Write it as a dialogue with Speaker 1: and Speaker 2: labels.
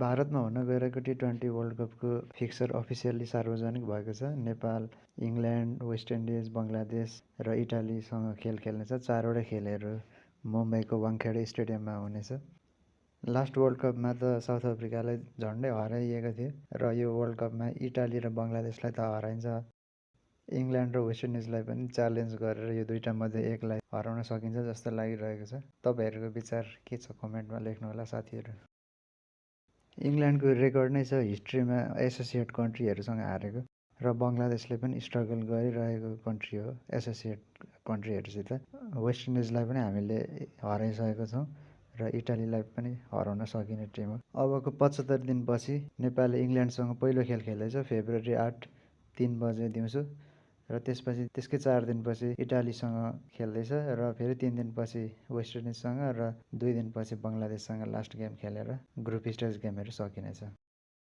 Speaker 1: भारतमा हुन गइरहेको टी20 वर्ल्ड कपको फिक्सर अफिसियल्ली सार्वजनिक भएको छ। Nepal, England, West Indies, Bangladesh र इटालीसँग खेल खेल्नेछ। 4वटा खेलहरू मुम्बईको वाङखेडे स्टेडियममा हुनेछ। लास्ट वर्ल्ड कपमा त साउथ अफ्रिकालाई झन्डै हराइएको थियो र यो वर्ल्ड कपमा इटाली र बङ्गलादेशलाई त हराइन्छ। इङ्ल्यान्ड र वेस्ट इन्डिजलाई पनि च्यालेन्ज गरेर यो दुईटा मध्ये एकलाई हराउन सकिन्छ जस्तो लागिरहेको छ। तपाईँहरूको विचार के छ कमेन्टमा लेख्नुहोला साथीहरू। इङ्ल्यान्डको रेकर्ड नै छ हिस्ट्रीमा एसोसिएट कन्ट्रीहरूसँग हारेको र बङ्गलादेशले पनि स्ट्रगल गरिरहेको कन्ट्री हो एसोसिएट कन्ट्रीहरूसित। वेस्ट इन्डिजलाई पनि हामीले हराइसकेको छौँ र इटालीलाई पनि हराउन सकिने टिम हो। अबको 75 दिनपछि नेपालले इङ्ल्यान्डसँग पहिलो खेल खेल्दैछ फेब्रुअरी 8 3 बजे दिउँसो र त्यसपछि त्यसकै 4 दिनपछि इटालीसँग खेल्दैछ र फेरि 3 दिनपछि वेस्ट इन्डिजसँग र 2 दिनपछि बङ्गलादेशसँग लास्ट गेम खेलेर ग्रुप स्टेज गेमहरू सकिनेछ।